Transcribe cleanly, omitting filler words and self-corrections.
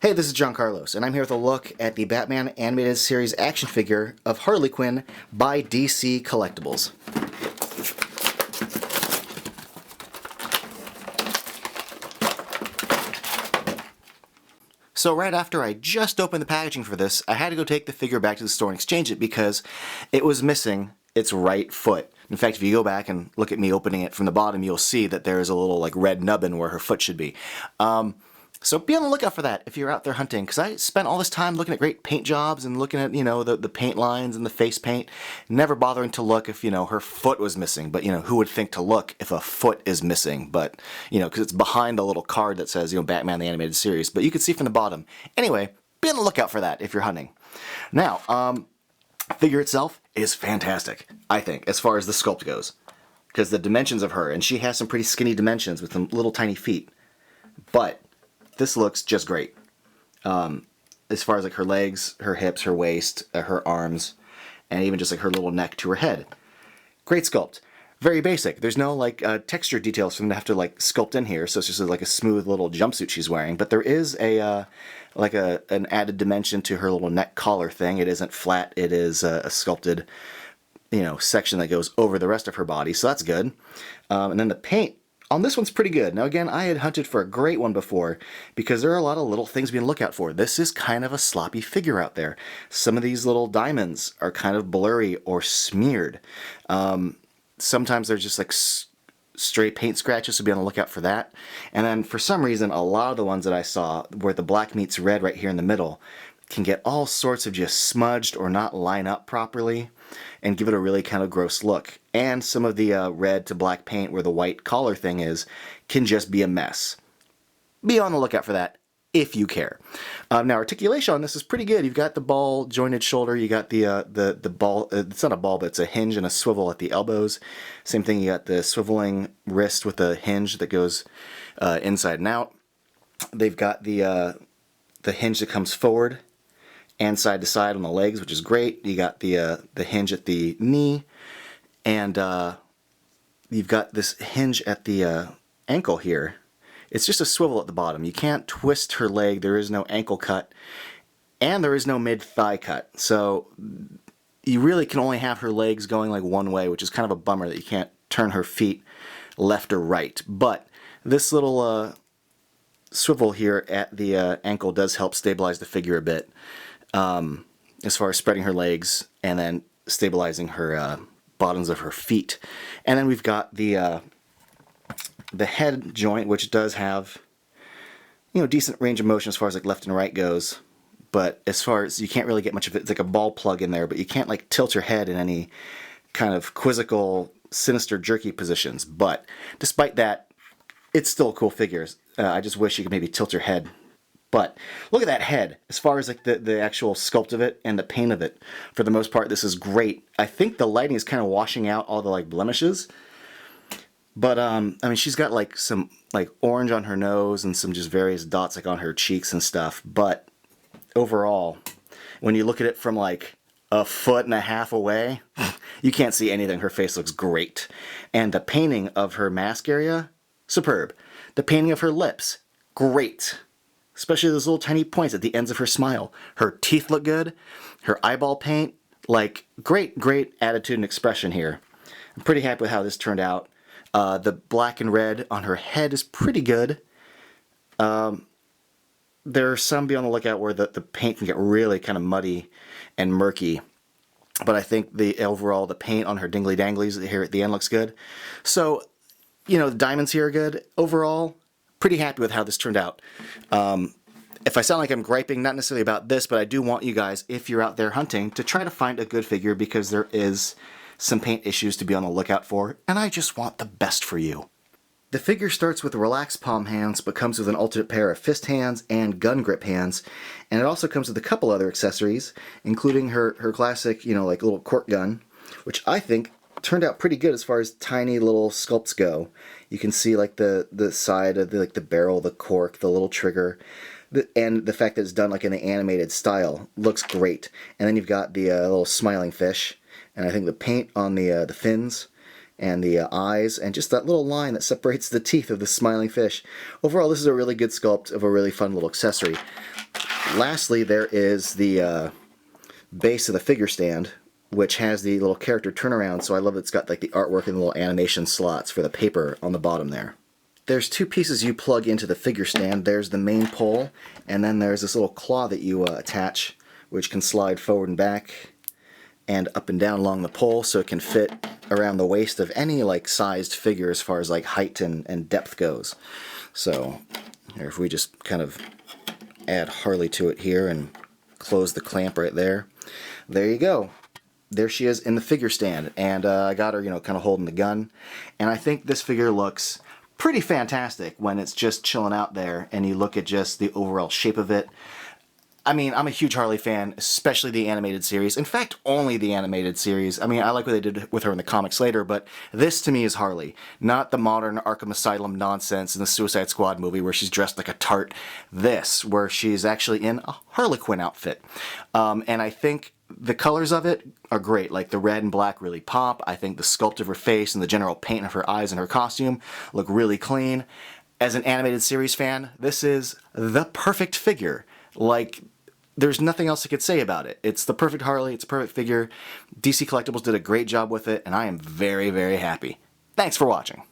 Hey, this is John Carlos, and I'm here with a look at the Batman Animated Series action figure of Harley Quinn by DC Collectibles. So right after I just opened the packaging for this, I had to go take the figure back to the store and exchange it because it was missing its right foot. In fact, if you go back and look at me opening it from the bottom, you'll see that there's a little like red nubbin where her foot should be. So be on the lookout for that if you're out there hunting, because I spent all this time looking at great paint jobs and looking at, the paint lines and the face paint, never bothering to look if, her foot was missing. But, who would think to look if a foot is missing? But, because it's behind the little card that says, Batman the Animated Series. But you can see from the bottom. Anyway, be on the lookout for that if you're hunting. Now, figure itself is fantastic, I think, as far as the sculpt goes. Because the dimensions of her, and she has some pretty skinny dimensions with some little tiny feet. But this looks just great. As far as like her legs, her hips, her waist, her arms, and even just like her little neck to her head. Great sculpt. Very basic. There's no like texture details for them to have to like sculpt in here, so it's just like a smooth little jumpsuit she's wearing. But there is an added dimension to her little neck collar thing. It isn't flat. It is a sculpted, section that goes over the rest of her body, so that's good. And then the paint on this one's pretty good. Now again, I had hunted for a great one before because there are a lot of little things we can look out for. This is kind of a sloppy figure out there. Some of these little diamonds are kind of blurry or smeared. Sometimes they're just like stray paint scratches, so be on the lookout for that. And then for some reason, a lot of the ones that I saw where the black meets red right here in the middle can get all sorts of just smudged or not line up properly and give it a really kind of gross look. And some of the red to black paint where the white collar thing is can just be a mess. Be on the lookout for that if you care. Now, articulation on this is pretty good. You've got the ball jointed shoulder. You got the ball. It's not a ball, but it's a hinge and a swivel at the elbows. Same thing. You got the swiveling wrist with a hinge that goes inside and out. They've got the hinge that comes forward and side to side on the legs, which is great. You got the hinge at the knee, and you've got this hinge at the ankle here. It's just a swivel at the bottom. You can't twist her leg. There is no ankle cut, and there is no mid-thigh cut. So you really can only have her legs going like one way, which is kind of a bummer that you can't turn her feet left or right. But this little swivel here at the ankle does help stabilize the figure a bit. As far as spreading her legs and then stabilizing her bottoms of her feet. And then we've got the head joint, which does have decent range of motion as far as like left and right goes, but as far as you can't really get much of it. It's like a ball plug in there, but you can't like tilt your head in any kind of quizzical, sinister, jerky positions. But despite that, it's still a cool figure. I just wish you could maybe tilt your head. But look at that head. As far as like the actual sculpt of it and the paint of it, for the most part, this is great. I think the lighting is kind of washing out all the like blemishes. But I mean, she's got like some like orange on her nose and some just various dots like on her cheeks and stuff. But overall, when you look at it from like a foot and a half away, you can't see anything. Her face looks great. And the painting of her mask area, superb. The painting of her lips, great. Especially those little tiny points at the ends of her smile. Her teeth look good. Her eyeball paint, like great attitude and expression here. I'm pretty happy with how this turned out. The black and red on her head is pretty good. There are some, be on the lookout, where the paint can get really kind of muddy and murky. But I think the paint on her dingly danglies here at the end looks good. So, the diamonds here are good. Overall, pretty happy with how this turned out. If I sound like I'm griping, not necessarily about this, but I do want you guys, if you're out there hunting, to try to find a good figure because there is some paint issues to be on the lookout for, and I just want the best for you. The figure starts with relaxed palm hands, but comes with an alternate pair of fist hands and gun grip hands, and it also comes with a couple other accessories, including her classic, like little cork gun, which I think turned out pretty good as far as tiny little sculpts go. You can see like the side of the barrel, the cork, the little trigger, and the fact that it's done like in an animated style looks great. And then you've got the little smiling fish, and I think the paint on the fins and the eyes, and just that little line that separates the teeth of the smiling fish. Overall, this is a really good sculpt of a really fun little accessory. Lastly, there is the base of the figure stand, which has the little character turnaround, so I love that it's got like the artwork and the little animation slots for the paper on the bottom there. There's two pieces you plug into the figure stand. There's the main pole, and then there's this little claw that you attach, which can slide forward and back and up and down along the pole, so it can fit around the waist of any like sized figure as far as like height and depth goes. So here, if we just kind of add Harley to it here and close the clamp right there, there you go. There she is in the figure stand, and I got her, you know, kind of holding the gun, and I think this figure looks pretty fantastic when it's just chilling out there and you look at just the overall shape of it. I mean, I'm a huge Harley fan, especially the animated series. In fact, only the animated series. I mean, I like what they did with her in the comics later, but this to me is Harley. Not the modern Arkham Asylum nonsense in the Suicide Squad movie where she's dressed like a tart. This, where she's actually in a Harley Quinn outfit. And I think the colors of it are great. Like the red and black really pop. I think the sculpt of her face and the general paint of her eyes and her costume look really clean. As an animated series fan, this is the perfect figure. Like, there's nothing else I could say about it. It's the perfect Harley, it's a perfect figure. DC Collectibles did a great job with it, and I am very, very happy. Thanks for watching.